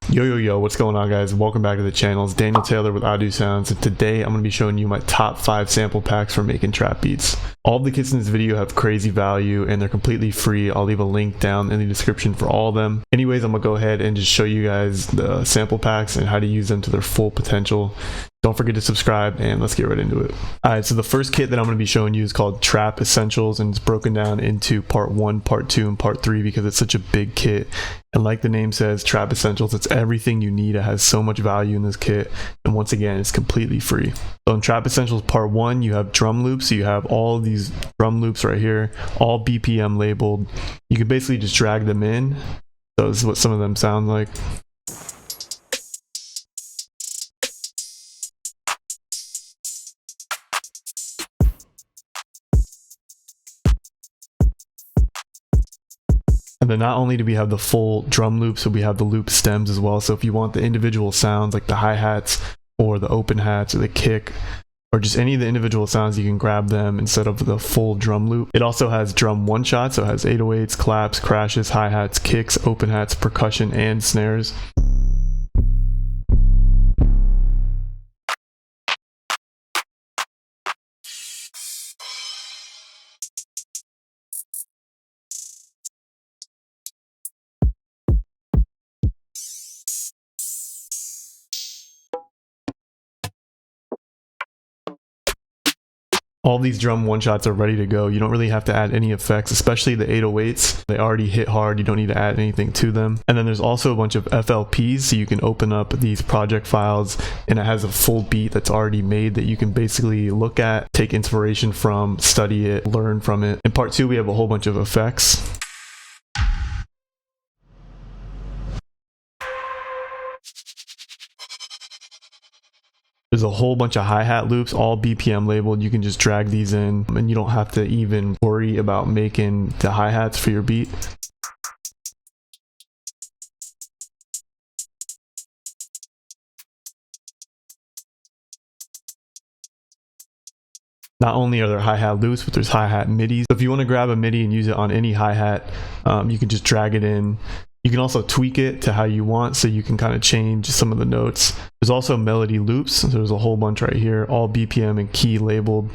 Yo, what's going on, guys? Welcome back to the channel. It's Daniel Taylor with Audio Sounds, and today I'm going to be showing you my top 5 sample packs for making trap beats. All of the kits in this video have crazy value and they're completely free. I'll leave a link down in the description for all of them. Anyways, I'm going to go ahead and just show you guys the sample packs and how to use them to their full potential. Don't forget to subscribe and let's get right into it. Alright, so the first kit that I'm going to be showing you is called Trap Essentials, and it's broken down into part 1, part 2, and part 3 because it's such a big kit. And like the name says, Trap Essentials, it's everything you need. It has so much value in this kit, and once again, it's completely free. So in Trap Essentials part 1, you have drum loops. So you have all of these drum loops right here, all BPM labeled. You can basically just drag them in. So this is what some of them sound like. And then not only do we have the full drum loops, but we have the loop stems as well. So if you want the individual sounds like the hi-hats or the open hats or the kick or just any of the individual sounds, you can grab them instead of the full drum loop. It also has drum one shot, so it has 808s, claps, crashes, hi-hats, kicks, open hats, percussion, and snares. All these drum one shots are ready to go. You don't really have to add any effects, especially the 808s. They already hit hard. You don't need to add anything to them. And then there's also a bunch of FLPs, so you can open up these project files and it has a full beat that's already made that you can basically look at, take inspiration from, study it, learn from it. In part 2, we have a whole bunch of effects. There's a whole bunch of hi-hat loops, all BPM labeled. You can just drag these in and you don't have to even worry about making the hi-hats for your beat. Not only are there hi-hat loops, but there's hi-hat midis. So if you want to grab a MIDI and use it on any hi-hat, you can just drag it in. You can also tweak it to how you want, so you can kind of change some of the notes. There's also melody loops. So there's a whole bunch right here, all BPM and key labeled.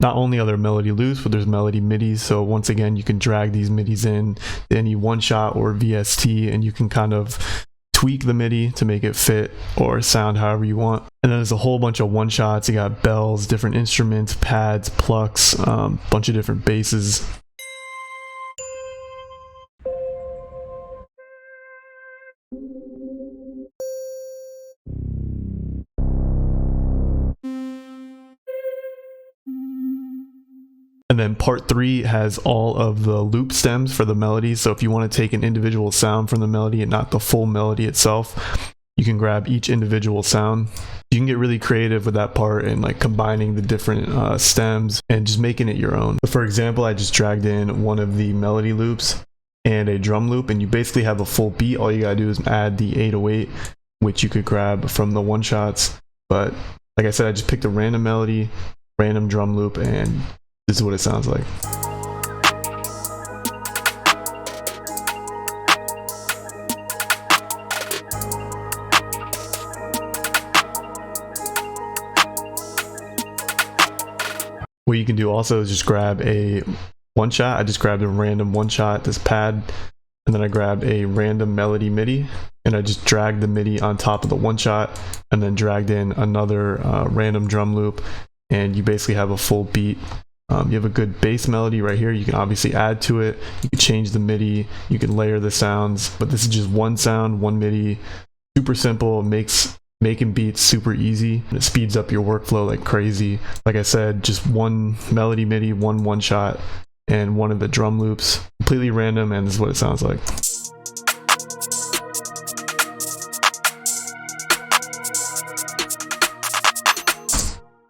Not only are there melody loops, but there's melody midis. So once again, you can drag these midis in to any one shot or VST, and you can kind of tweak the MIDI to make it fit or sound however you want. And then there's a whole bunch of one shots. You got bells, different instruments, pads, plucks, bunch of different basses. And then part 3 has all of the loop stems for the melody. So if you want to take an individual sound from the melody and not the full melody itself, you can grab each individual sound. You can get really creative with that part and like combining the different stems and just making it your own. So for example, I just dragged in one of the melody loops and a drum loop, and you basically have a full beat. All you gotta do is add the 808, which you could grab from the one shots. But like I said, I just picked a random melody, random drum loop, and this is what it sounds like. What you can do also is just grab a one shot. I just grabbed a random one shot, this pad, and then I grabbed a random melody MIDI, and I just dragged the MIDI on top of the one shot and then dragged in another random drum loop, and you basically have a full beat. You have a good bass melody right here. You can obviously add to it. You can change the MIDI. You can layer the sounds, but this is just one sound, one MIDI. Super simple. Makes making beats super easy. It speeds up your workflow like crazy. Like I said, just one melody MIDI, one shot, and one of the drum loops. Completely random, and this is what it sounds like.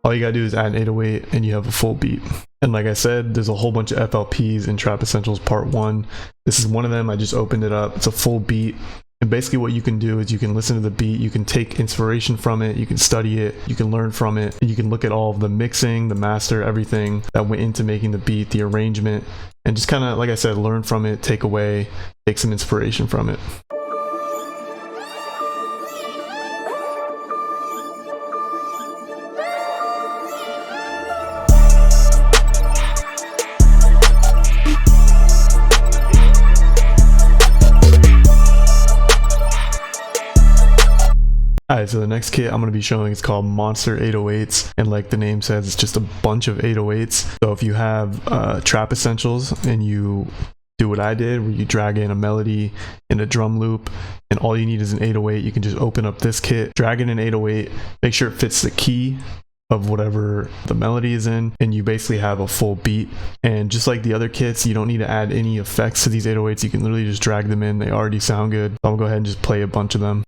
All you gotta do is add an 808 and you have a full beat. And like I said, there's a whole bunch of FLPs in Trap Essentials Part 1. This is one of them. I just opened it up. It's a full beat. And basically what you can do is you can listen to the beat, you can take inspiration from it, you can study it, you can learn from it, and you can look at all of the mixing, the master, everything that went into making the beat, the arrangement, and just kind of, like I said, learn from it, take away, take some inspiration from it. Alright, so the next kit I'm going to be showing is called Monster 808s, and like the name says, it's just a bunch of 808s. So if you have Trap Essentials and you do what I did, where you drag in a melody and a drum loop, and all you need is an 808, you can just open up this kit, drag in an 808, make sure it fits the key of whatever the melody is in, and you basically have a full beat. And just like the other kits, you don't need to add any effects to these 808s. You can literally just drag them in. They already sound good. So I'll go ahead and just play a bunch of them.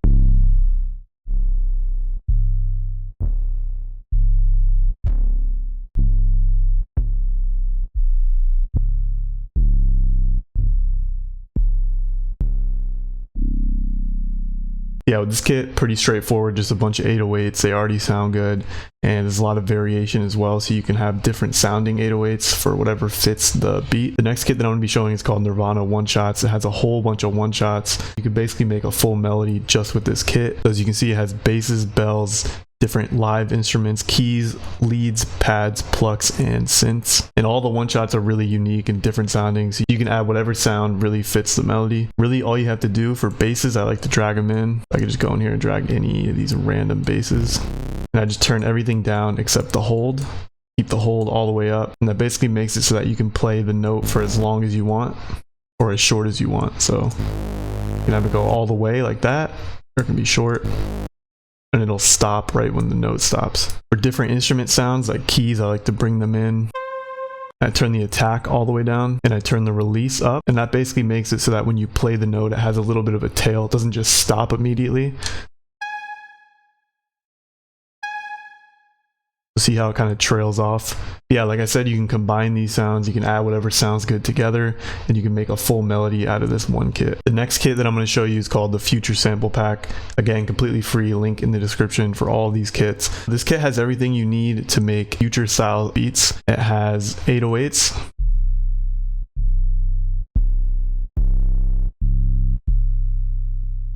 Yeah, with this kit, pretty straightforward, just a bunch of 808s. They already sound good, and there's a lot of variation as well, so you can have different sounding 808s for whatever fits the beat. The next kit that I'm going to be showing is called Nirvana One Shots. It has a whole bunch of one shots. You can basically make a full melody just with this kit. As you can see, it has basses, bells, different live instruments, keys, leads, pads, plucks, and synths. And all the one shots are really unique and different sounding, so you can add whatever sound really fits the melody. Really, all you have to do for basses, I like to drag them in. I can just go in here and drag any of these random basses, and I just turn everything down except the hold. Keep the hold all the way up, and that basically makes it so that you can play the note for as long as you want or as short as you want. So you can have it go all the way like that, or it can be short, and it'll stop right when the note stops. For different instrument sounds like keys, I like to bring them in. I turn the attack all the way down, and I turn the release up, and that basically makes it so that when you play the note, it has a little bit of a tail. It doesn't just stop immediately. See how it kind of trails off. Yeah, like I said, you can combine these sounds, you can add whatever sounds good together, and you can make a full melody out of this one kit. The next kit that I'm going to show you is called the Future Sample Pack. Again, completely free, link in the description for all these kits. This kit has everything you need to make future style beats. It has 808s,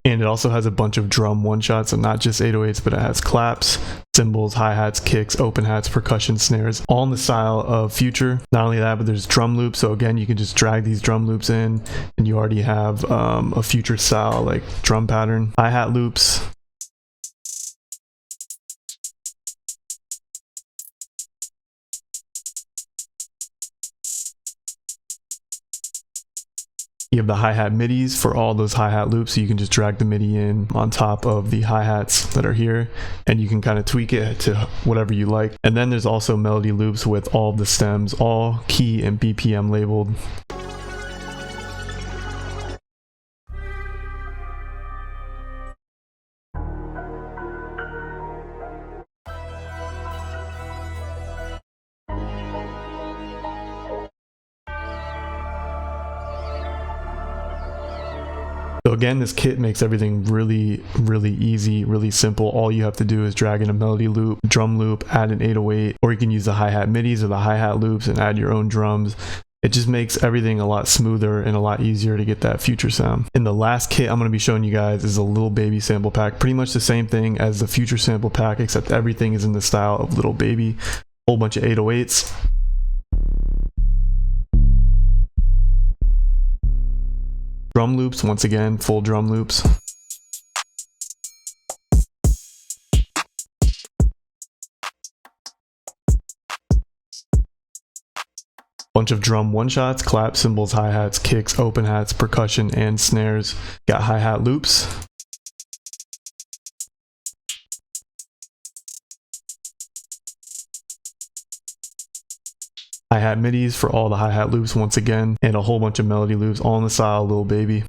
and it also has a bunch of drum one shots, and not just 808s, but it has claps, cymbals, hi-hats, kicks, open hats, percussion, snares, all in the style of Future. Not only that, but there's drum loops, so again, you can just drag these drum loops in, and you already have a Future style like drum pattern. Hi-hat loops, you have the hi-hat midis for all those hi-hat loops, so you can just drag the MIDI in on top of the hi-hats that are here, and you can kind of tweak it to whatever you like. And then there's also melody loops with all of the stems, all key and BPM labeled. So again, this kit makes everything really easy, really simple. All you have to do is drag in a melody loop, drum loop, add an 808, or you can use the hi-hat midis or the hi-hat loops and add your own drums. It just makes everything a lot smoother and a lot easier to get that Future sound. And the last kit I'm going to be showing you guys is a Lil Baby sample pack. Pretty much the same thing as the Future sample pack, except everything is in the style of Lil Baby. Whole bunch of 808s. Drum loops, once again, full drum loops. Bunch of drum one shots, claps, cymbals, hi-hats, kicks, open hats, percussion, and snares. Got hi-hat loops. Hi-hat midis for all the hi-hat loops once again, and a whole bunch of melody loops, all in the style of Lil Baby.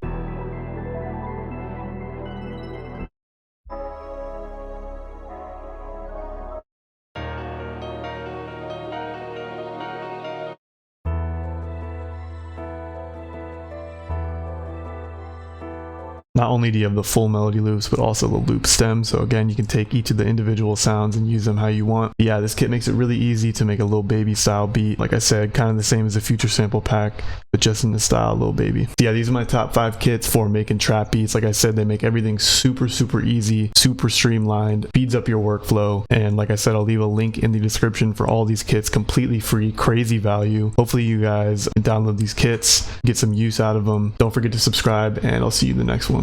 Not only do you have the full melody loops, but also the loop stem. So again, you can take each of the individual sounds and use them how you want. Yeah, this kit makes it really easy to make a Lil Baby style beat. Like I said, kind of the same as the Future sample pack, but just in the style Lil Baby. So yeah, these are my top 5 kits for making trap beats. Like I said, they make everything super easy, super streamlined, speeds up your workflow. And like I said, I'll leave a link in the description for all these kits, completely free, crazy value. Hopefully you guys download these kits, get some use out of them. Don't forget to subscribe, and I'll see you in the next one.